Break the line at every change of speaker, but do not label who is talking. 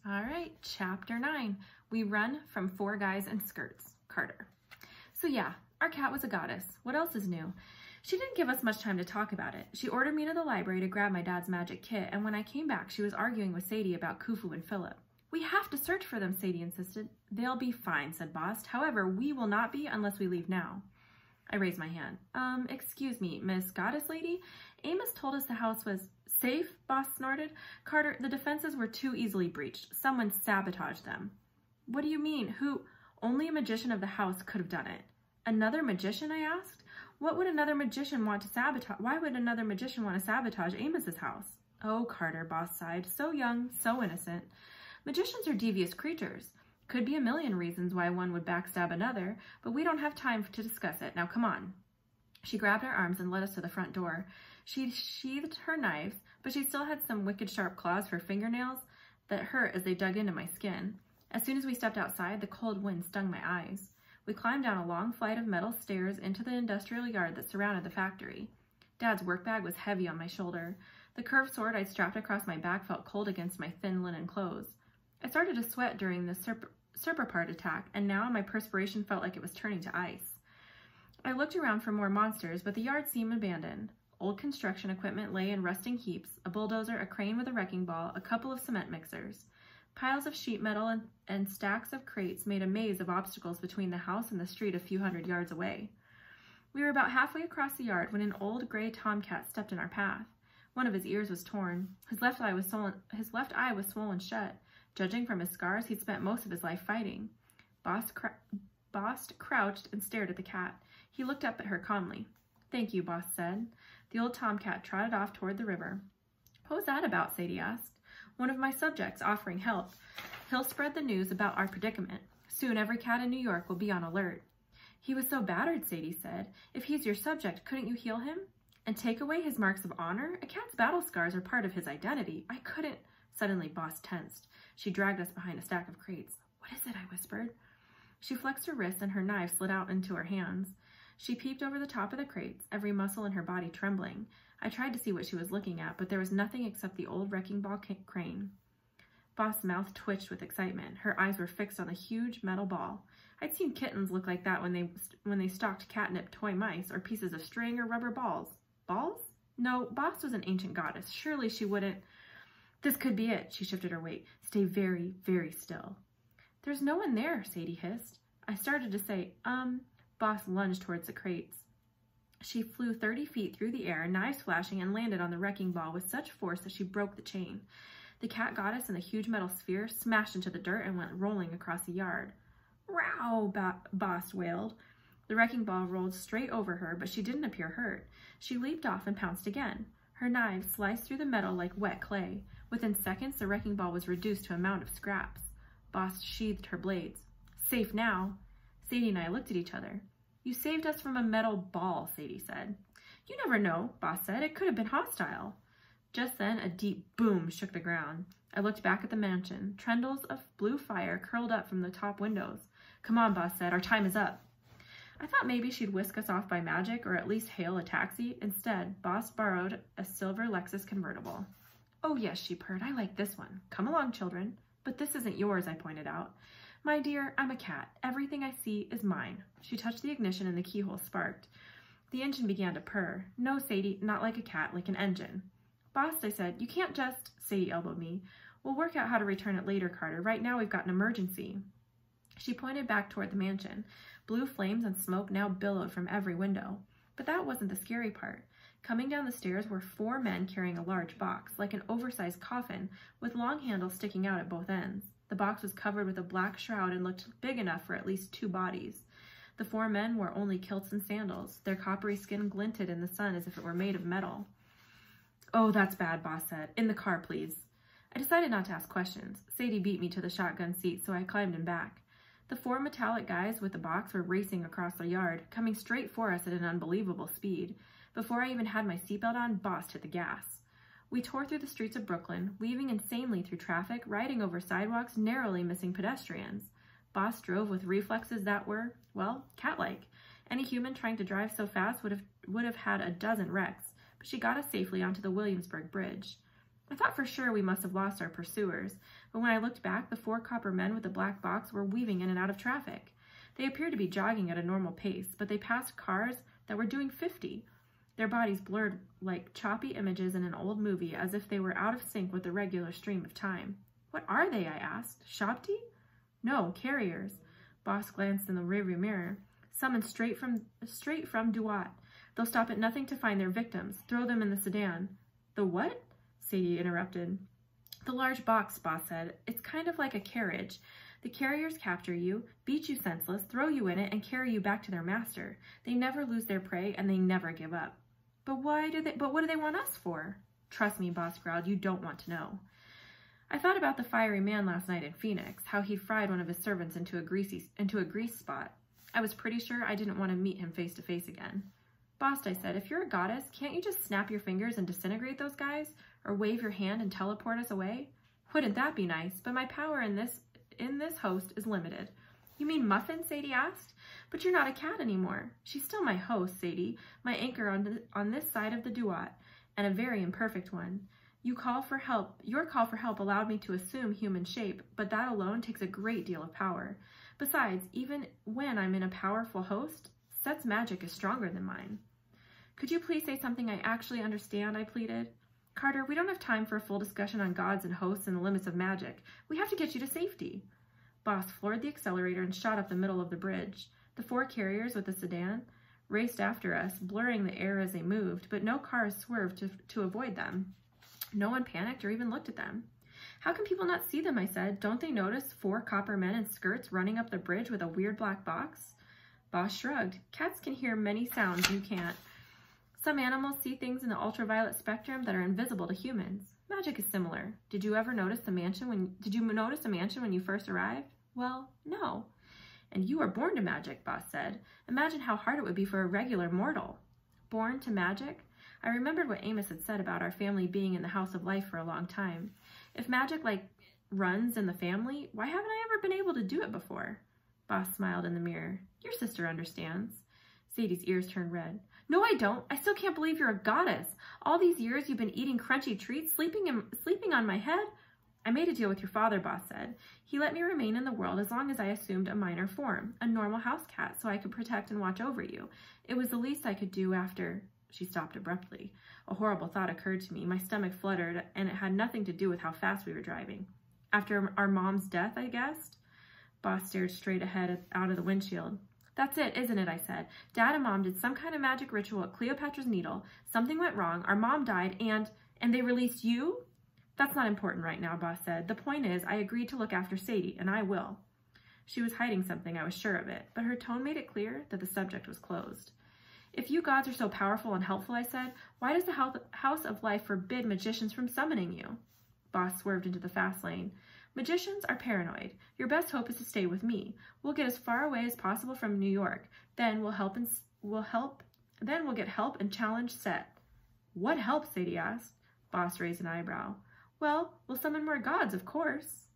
All right, chapter 9. We run from 4 guys in skirts. Carter. So yeah, our cat was a goddess. What else is new? She didn't give us much time to talk about it. She ordered me to the library to grab my dad's magic kit, and when I came back, she was arguing with Sadie about Khufu and Philip. We have to search for them, Sadie insisted. They'll be fine, said Bast. However, we will not be unless we leave now. I raised my hand. Excuse me, Miss Goddess Lady? Amos told us the house was safe, Bast snorted. Carter, the defenses were too easily breached. Someone sabotaged them. What do you mean? Who? Only a magician of the house could have done it. Another magician, I asked? What would another magician want to sabotage? Why would another magician want to sabotage Amos's house? Oh, Carter, Bast sighed. So young, so innocent. Magicians are devious creatures. Could be a million reasons why one would backstab another, but we don't have time to discuss it. Now, come on. She grabbed our arms and led us to the front door. She sheathed her knives, but she still had some wicked sharp claws for fingernails that hurt as they dug into my skin. As soon as we stepped outside, the cold wind stung my eyes. We climbed down a long flight of metal stairs into the industrial yard that surrounded the factory. Dad's work bag was heavy on my shoulder. The curved sword I'd strapped across my back felt cold against my thin linen clothes. I started to sweat during the Serpapart attack, and now my perspiration felt like it was turning to ice. I looked around for more monsters, but the yard seemed abandoned. Old construction equipment lay in rusting heaps, a bulldozer, a crane with a wrecking ball, a couple of cement mixers. Piles of sheet metal and stacks of crates made a maze of obstacles between the house and the street a few hundred yards away. We were about halfway across the yard when an old gray tomcat stepped in our path. One of his ears was torn. His left eye was swollen shut. Judging from his scars, he'd spent most of his life fighting. Bast crouched and stared at the cat. He looked up at her calmly. Thank you, Bast said. The old tomcat trotted off toward the river. What was that about? Sadie asked. One of my subjects offering help. He'll spread the news about our predicament. Soon every cat in New York will be on alert. He was so battered, Sadie said. If he's your subject, couldn't you heal him? And take away his marks of honor? A cat's battle scars are part of his identity. I couldn't. Suddenly, Bast tensed. She dragged us behind a stack of crates. What is it? I whispered. She flexed her wrists and her knife slid out into her hands. She peeped over the top of the crates, every muscle in her body trembling. I tried to see what she was looking at, but there was nothing except the old wrecking ball crane. Bast's mouth twitched with excitement. Her eyes were fixed on the huge metal ball. I'd seen kittens look like that when they stalked catnip toy mice or pieces of string or rubber balls. Balls? No, Bast was an ancient goddess. Surely she wouldn't. This could be it. She shifted her weight. Stay very, very still. There's no one there, Sadie hissed. I started to say, Bast lunged towards the crates. She flew 30 feet through the air, knives flashing, and landed on the wrecking ball with such force that she broke the chain. The cat goddess and the huge metal sphere smashed into the dirt and went rolling across the yard. Row, Bast wailed. The wrecking ball rolled straight over her, but she didn't appear hurt. She leaped off and pounced again. Her knives sliced through the metal like wet clay. Within seconds, the wrecking ball was reduced to a mound of scraps. Bast sheathed her blades. Safe now. Sadie and I looked at each other. You saved us from a metal ball, Sadie said. You never know, Bast said. It could have been hostile. Just then, a deep boom shook the ground. I looked back at the mansion. Trendles of blue fire curled up from the top windows. Come on, Bast said. Our time is up. I thought maybe she'd whisk us off by magic or at least hail a taxi. Instead, Bast borrowed a silver Lexus convertible. Oh, yes, she purred. I like this one. Come along, children. But this isn't yours, I pointed out. My dear, I'm a cat. Everything I see is mine. She touched the ignition and the keyhole sparked. The engine began to purr. No, Sadie, not like a cat, like an engine. Bast, I said, you can't just... Sadie elbowed me. We'll work out how to return it later, Carter. Right now we've got an emergency. She pointed back toward the mansion. Blue flames and smoke now billowed from every window. But that wasn't the scary part. Coming down the stairs were 4 men carrying a large box, like an oversized coffin, with long handles sticking out at both ends. The box was covered with a black shroud and looked big enough for at least 2 bodies. The 4 men wore only kilts and sandals. Their coppery skin glinted in the sun as if it were made of metal. Oh, that's bad, Bast said. In the car, please. I decided not to ask questions. Sadie beat me to the shotgun seat, so I climbed in back. The 4 metallic guys with the box were racing across the yard, coming straight for us at an unbelievable speed. Before I even had my seatbelt on, Bast hit the gas. We tore through the streets of Brooklyn, weaving insanely through traffic, riding over sidewalks, narrowly missing pedestrians. Bast drove with reflexes that were, well, cat-like. Any human trying to drive so fast would have had a dozen wrecks, but she got us safely onto the Williamsburg Bridge. I thought for sure we must have lost our pursuers, but when I looked back, the 4 copper men with the black box were weaving in and out of traffic. They appeared to be jogging at a normal pace, but they passed cars that were doing 50. Their bodies blurred like choppy images in an old movie, as if they were out of sync with the regular stream of time. What are they? I asked. Shabti? No, carriers. Boss glanced in the rearview mirror. Summoned straight from Duat. They'll stop at nothing to find their victims. Throw them in the sedan. The what? Sadie interrupted. The large box, Boss said. It's kind of like a carriage. The carriers capture you, beat you senseless, throw you in it, and carry you back to their master. They never lose their prey, and they never give up. But what do they want us for? Trust me, Boss growled, you don't want to know. I thought about the fiery man last night in Phoenix, how he fried one of his servants into a grease spot. I was pretty sure I didn't want to meet him face to face again. Boss, I said, if you're a goddess, can't you just snap your fingers and disintegrate those guys? Or wave your hand and teleport us away? Wouldn't that be nice? But my power in this host is limited. You mean Muffin? Sadie asked. But you're not a cat anymore. She's still my host, Sadie, my anchor on this side of the Duat, and a very imperfect one. Your call for help allowed me to assume human shape, but that alone takes a great deal of power. Besides, even when I'm in a powerful host, Set's magic is stronger than mine. Could you please say something I actually understand? I pleaded. Carter, we don't have time for a full discussion on gods and hosts and the limits of magic. We have to get you to safety. Boss floored the accelerator and shot up the middle of the bridge. The 4 carriers with the sedan raced after us, blurring the air as they moved, but no cars swerved to avoid them. No one panicked or even looked at them. How can people not see them, I said. Don't they notice 4 copper men in skirts running up the bridge with a weird black box? Boss shrugged. Cats can hear many sounds you can't. Some animals see things in the ultraviolet spectrum that are invisible to humans. Magic is similar. Did you notice a mansion when you first arrived? Well, no. And you were born to magic, Boss said. Imagine how hard it would be for a regular mortal. Born to magic? I remembered what Amos had said about our family being in the House of Life for a long time. If magic, runs in the family, why haven't I ever been able to do it before? Boss smiled in the mirror. Your sister understands. Sadie's ears turned red. No, I don't. I still can't believe you're a goddess. All these years you've been eating crunchy treats, sleeping on my head. I made a deal with your father, Boss said. He let me remain in the world as long as I assumed a minor form, a normal house cat, so I could protect and watch over you. It was the least I could do after... She stopped abruptly. A horrible thought occurred to me. My stomach fluttered, and it had nothing to do with how fast we were driving. After our mom's death, I guessed? Boss stared straight ahead out of the windshield. That's it, isn't it, I said. Dad and Mom did some kind of magic ritual at Cleopatra's Needle. Something went wrong. Our mom died, and they released you? That's not important right now, Boss said. The point is, I agreed to look after Sadie, and I will. She was hiding something, I was sure of it, but her tone made it clear that the subject was closed. If you gods are so powerful and helpful, I said, why does the House of Life forbid magicians from summoning you? Boss swerved into the fast lane. Magicians are paranoid. Your best hope is to stay with me. We'll get as far away as possible from New York. Then we'll get help and challenge Set. What help? Sadie asked. Boss raised an eyebrow. Well, we'll summon more gods, of course.